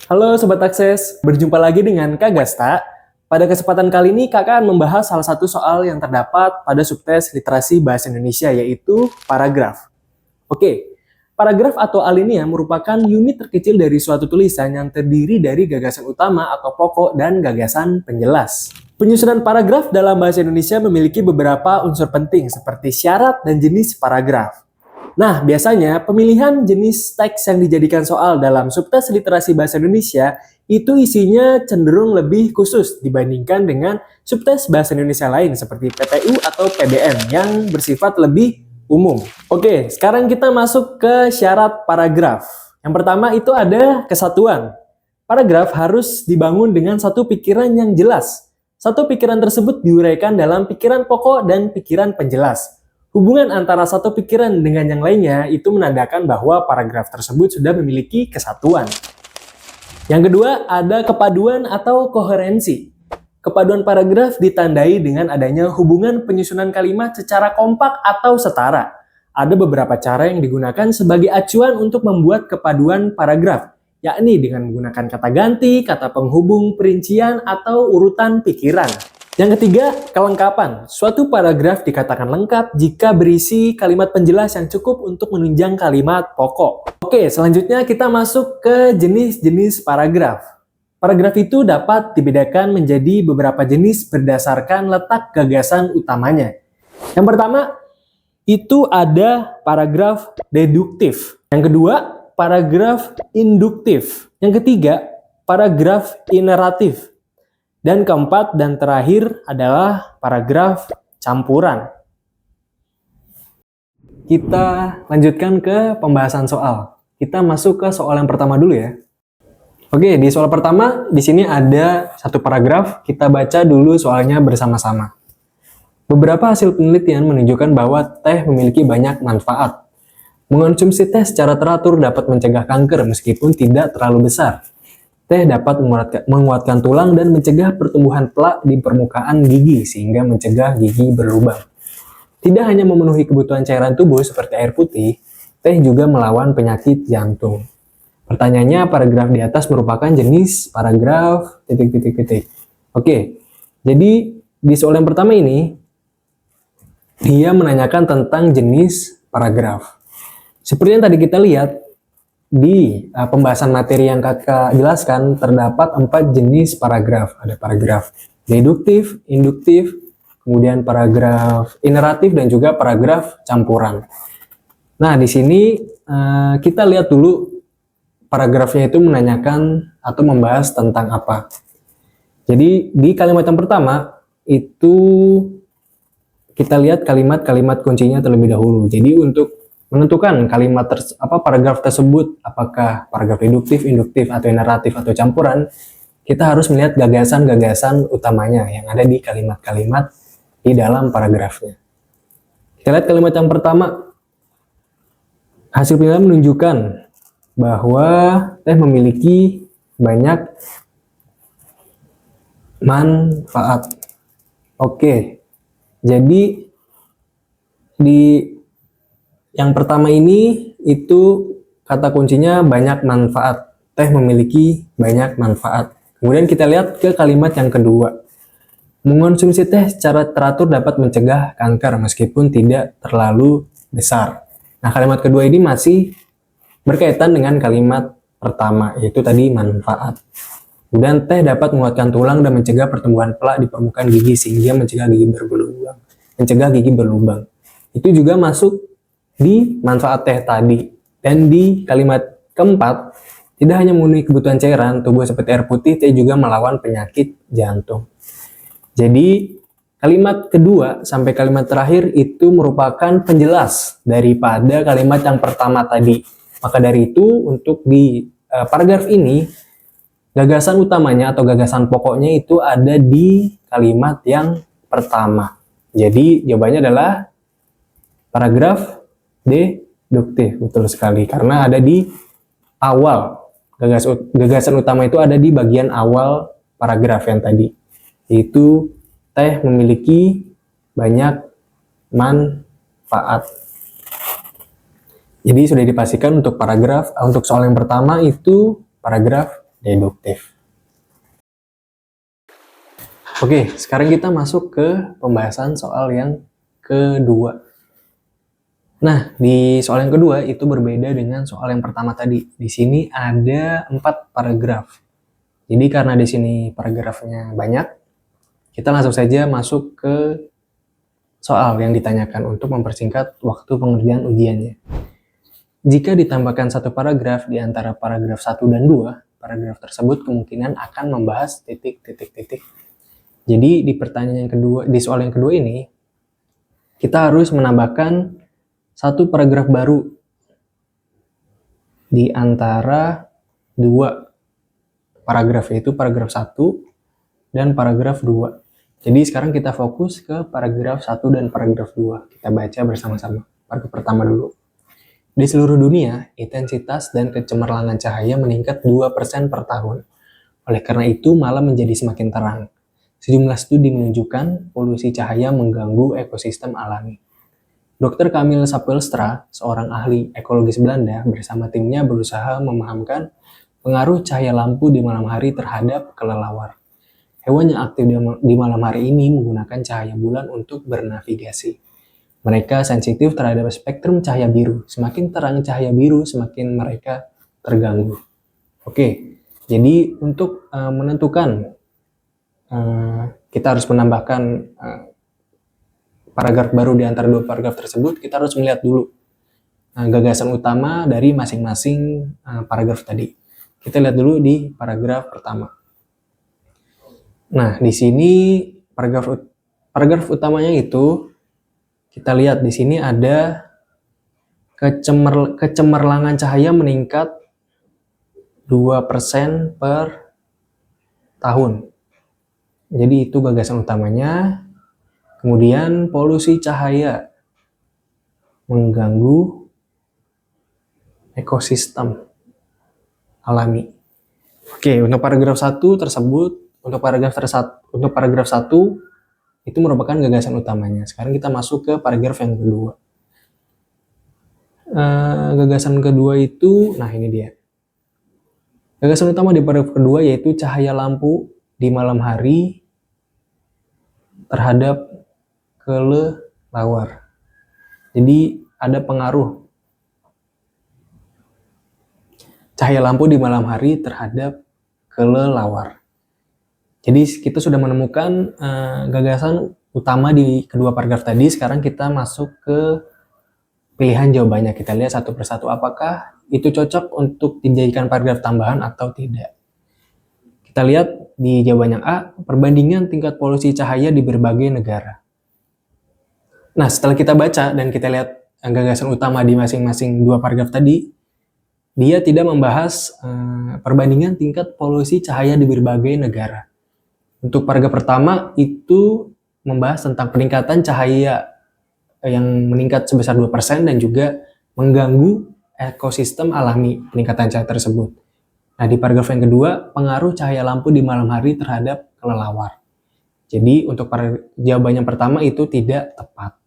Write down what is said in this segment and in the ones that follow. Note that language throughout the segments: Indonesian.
Halo Sobat Akses, berjumpa lagi dengan Kak Gasta. Pada kesempatan kali ini Kakak akan membahas salah satu soal yang terdapat pada subtes literasi bahasa Indonesia, yaitu paragraf. Oke, paragraf atau alinea merupakan unit terkecil dari suatu tulisan yang terdiri dari gagasan utama atau pokok dan gagasan penjelas. Penyusunan paragraf dalam bahasa Indonesia memiliki beberapa unsur penting seperti syarat dan jenis paragraf. Nah, biasanya pemilihan jenis teks yang dijadikan soal dalam subtes literasi bahasa Indonesia itu isinya cenderung lebih khusus dibandingkan dengan subtes bahasa Indonesia lain seperti PTU atau PBM yang bersifat lebih umum. Oke, sekarang kita masuk ke syarat paragraf. Yang pertama itu ada kesatuan. Paragraf harus dibangun dengan satu pikiran yang jelas. Satu pikiran tersebut diuraikan dalam pikiran pokok dan pikiran penjelas. Hubungan antara satu pikiran dengan yang lainnya itu menandakan bahwa paragraf tersebut sudah memiliki kesatuan. Yang kedua, ada kepaduan atau koherensi. Kepaduan paragraf ditandai dengan adanya hubungan penyusunan kalimat secara kompak atau setara. Ada beberapa cara yang digunakan sebagai acuan untuk membuat kepaduan paragraf, yakni dengan menggunakan kata ganti, kata penghubung, perincian, atau urutan pikiran. Yang ketiga, kelengkapan. Suatu paragraf dikatakan lengkap jika berisi kalimat penjelas yang cukup untuk menunjang kalimat pokok. Oke, selanjutnya kita masuk ke jenis-jenis paragraf. Paragraf itu dapat dibedakan menjadi beberapa jenis berdasarkan letak gagasan utamanya. Yang pertama, itu ada paragraf deduktif. Yang kedua, paragraf induktif. Yang ketiga, paragraf ineratif. Dan keempat dan terakhir adalah paragraf campuran. Kita lanjutkan ke pembahasan soal. Kita masuk ke soal yang pertama dulu ya. Oke, di soal pertama di sini ada satu paragraf. Kita baca dulu soalnya bersama-sama. Beberapa hasil penelitian menunjukkan bahwa teh memiliki banyak manfaat. Mengonsumsi teh secara teratur dapat mencegah kanker meskipun tidak terlalu besar. Teh dapat menguatkan tulang dan mencegah pertumbuhan plak di permukaan gigi sehingga mencegah gigi berlubang. Tidak hanya memenuhi kebutuhan cairan tubuh seperti air putih, teh juga melawan penyakit jantung. Pertanyaannya, paragraf di atas merupakan jenis paragraf ... Oke, jadi di soal yang pertama ini, dia menanyakan tentang jenis paragraf. Seperti yang tadi kita lihat, di pembahasan materi yang kakak jelaskan terdapat 4 jenis paragraf. Ada paragraf deduktif, induktif, kemudian paragraf ineratif dan juga paragraf campuran. Nah, di sini kita lihat dulu paragrafnya itu menanyakan atau membahas tentang apa. Jadi di kalimat yang pertama itu kita lihat kalimat-kalimat kuncinya terlebih dahulu. Jadi untuk menentukan kalimat paragraf tersebut apakah paragraf deduktif, induktif, atau ineratif atau campuran, kita harus melihat gagasan-gagasan utamanya yang ada di kalimat-kalimat di dalam paragrafnya. Kita lihat kalimat yang pertama. Hasil penilaian menunjukkan bahwa teh memiliki banyak manfaat. Oke. Jadi di yang pertama ini itu kata kuncinya banyak manfaat. Teh memiliki banyak manfaat. Kemudian kita lihat ke kalimat yang kedua. Mengonsumsi teh secara teratur dapat mencegah kanker meskipun tidak terlalu besar. Nah, kalimat kedua ini masih berkaitan dengan kalimat pertama, yaitu tadi manfaat. Kemudian teh dapat menguatkan tulang dan mencegah pertumbuhan plak di permukaan gigi sehingga mencegah gigi berlubang. Itu juga masuk di manfaat teh tadi. Dan di kalimat keempat, tidak hanya memenuhi kebutuhan cairan tubuh seperti air putih, teh juga melawan penyakit jantung. Jadi kalimat kedua sampai kalimat terakhir itu merupakan penjelas daripada kalimat yang pertama tadi. Maka dari itu untuk di paragraf ini, gagasan utamanya atau gagasan pokoknya itu ada di kalimat yang pertama. Jadi jawabannya adalah paragraf deduktif, betul sekali, karena ada di awal. Gagasan utama itu ada di bagian awal paragraf yang tadi, yaitu teh memiliki banyak manfaat. Jadi sudah dipastikan untuk soal yang pertama itu paragraf deduktif. Oke, sekarang kita masuk ke pembahasan soal yang kedua. Nah, di soal yang kedua itu berbeda dengan soal yang pertama tadi. Di sini ada 4 paragraf. Jadi karena di sini paragrafnya banyak, kita langsung saja masuk ke soal yang ditanyakan untuk mempersingkat waktu pengerjaan ujiannya. Jika ditambahkan satu paragraf di antara paragraf 1 dan 2, paragraf tersebut kemungkinan akan membahas titik-titik-titik. Jadi di pertanyaan yang kedua, di soal yang kedua ini, kita harus menambahkan satu paragraf baru di antara 2 paragraf, yaitu paragraf 1 dan paragraf 2. Jadi sekarang kita fokus ke paragraf 1 dan paragraf 2. Kita baca bersama-sama. Paragraf pertama dulu. Di seluruh dunia, intensitas dan kecemerlangan cahaya meningkat 2% per tahun. Oleh karena itu, malam menjadi semakin terang. Sejumlah studi menunjukkan polusi cahaya mengganggu ekosistem alami. Dr. Camille Sapelstra, seorang ahli ekologis Belanda, bersama timnya berusaha memahamkan pengaruh cahaya lampu di malam hari terhadap kelelawar. Hewan yang aktif di malam hari ini menggunakan cahaya bulan untuk bernavigasi. Mereka sensitif terhadap spektrum cahaya biru. Semakin terang cahaya biru, semakin mereka terganggu. Oke, jadi untuk menentukan kita harus menambahkan paragraf baru di antara 2 paragraf tersebut, kita harus melihat dulu gagasan utama dari masing-masing paragraf tadi. Kita lihat dulu di paragraf pertama. Nah, di sini paragraf utamanya itu kita lihat di sini ada kecemerlangan cahaya meningkat 2% per tahun. Jadi itu gagasan utamanya. Kemudian polusi cahaya mengganggu ekosistem alami. Oke, untuk paragraf 1 tersebut, untuk paragraf 1 itu merupakan gagasan utamanya. Sekarang kita masuk ke paragraf yang kedua. Gagasan kedua itu, nah ini dia. Gagasan utama di paragraf kedua yaitu cahaya lampu di malam hari terhadap kelelawar. Jadi ada pengaruh cahaya lampu di malam hari terhadap kelelawar. Jadi kita sudah menemukan gagasan utama di kedua paragraf tadi. Sekarang kita masuk ke pilihan jawabannya. Kita lihat satu persatu apakah itu cocok untuk dijadikan paragraf tambahan atau tidak. Kita lihat di jawaban yang A, perbandingan tingkat polusi cahaya di berbagai negara. Nah, setelah kita baca dan kita lihat gagasan utama di masing-masing 2 paragraf tadi, dia tidak membahas perbandingan tingkat polusi cahaya di berbagai negara. Untuk paragraf pertama itu membahas tentang peningkatan cahaya yang meningkat sebesar 2% dan juga mengganggu ekosistem alami peningkatan cahaya tersebut. Nah, di paragraf yang kedua, pengaruh cahaya lampu di malam hari terhadap kelelawar. Jadi untuk jawaban yang pertama itu tidak tepat.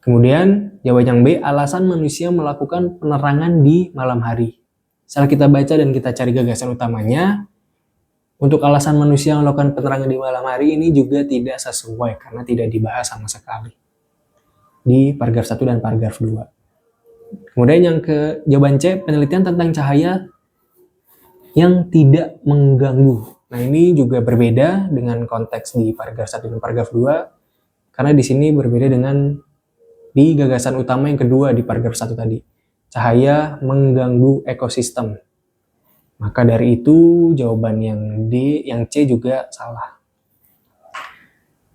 Kemudian jawaban yang B, alasan manusia melakukan penerangan di malam hari. Setelah kita baca dan kita cari gagasan utamanya, untuk alasan manusia melakukan penerangan di malam hari ini juga tidak sesuai karena tidak dibahas sama sekali di paragraf 1 dan paragraf 2. Kemudian yang ke jawaban C, penelitian tentang cahaya yang tidak mengganggu. Nah, ini juga berbeda dengan konteks di paragraf 1 dan paragraf 2 karena di sini berbeda dengan di gagasan utama yang kedua di paragraf 1 tadi. Cahaya mengganggu ekosistem. Maka dari itu jawaban yang D, yang C juga salah.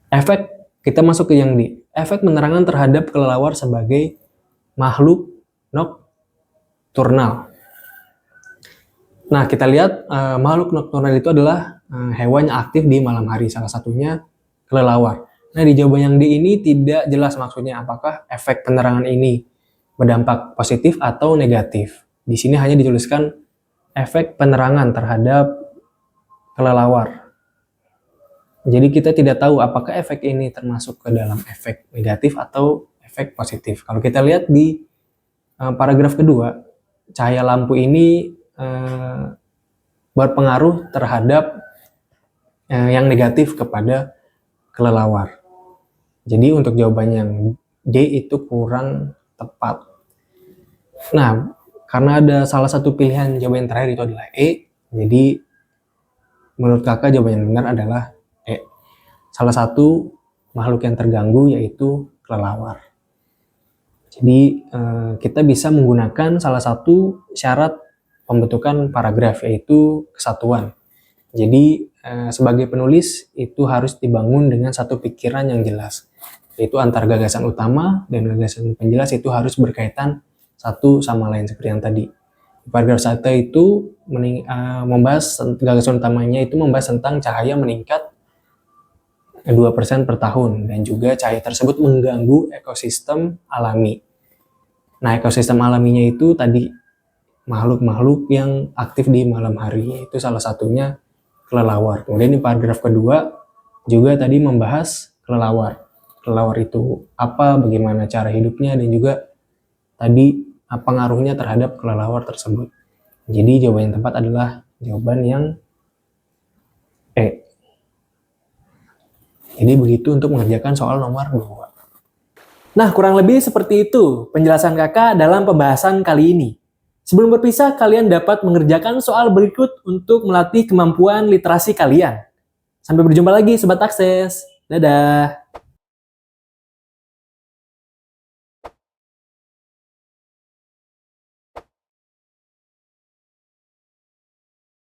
Efek, kita masuk ke yang D. Efek penerangan terhadap kelelawar sebagai makhluk nokturnal. Nah, kita lihat makhluk nokturnal itu adalah hewan yang aktif di malam hari, salah satunya kelelawar. Nah, di jawaban yang D ini tidak jelas maksudnya apakah efek penerangan ini berdampak positif atau negatif. Di sini hanya dituliskan efek penerangan terhadap kelelawar. Jadi kita tidak tahu apakah efek ini termasuk ke dalam efek negatif atau efek positif. Kalau kita lihat di paragraf kedua, cahaya lampu ini berpengaruh terhadap yang negatif kepada kelelawar. Jadi untuk jawaban yang D itu kurang tepat. Nah, karena ada salah satu pilihan jawaban yang terakhir itu adalah E, jadi menurut kakak jawaban yang benar adalah E. Salah satu makhluk yang terganggu yaitu kelelawar. Jadi kita bisa menggunakan salah satu syarat pembentukan paragraf yaitu kesatuan. Jadi sebagai penulis itu harus dibangun dengan satu pikiran yang jelas, yaitu antar gagasan utama dan gagasan penjelas itu harus berkaitan satu sama lain seperti yang tadi. Paragraf 1 itu membahas gagasan utamanya itu membahas tentang cahaya meningkat 2% per tahun dan juga cahaya tersebut mengganggu ekosistem alami. Nah, ekosistem alaminya itu tadi makhluk-makhluk yang aktif di malam hari, itu salah satunya kelelawar. Kemudian di paragraf kedua juga tadi membahas kelelawar. Kelelawar itu apa, bagaimana cara hidupnya, dan juga tadi pengaruhnya terhadap kelelawar tersebut. Jadi jawaban yang tepat adalah jawaban yang E. Jadi begitu untuk mengerjakan soal nomor 2. Nah, kurang lebih seperti itu penjelasan kakak dalam pembahasan kali ini. Sebelum berpisah, kalian dapat mengerjakan soal berikut untuk melatih kemampuan literasi kalian. Sampai berjumpa lagi Sobat Akses. Dadah!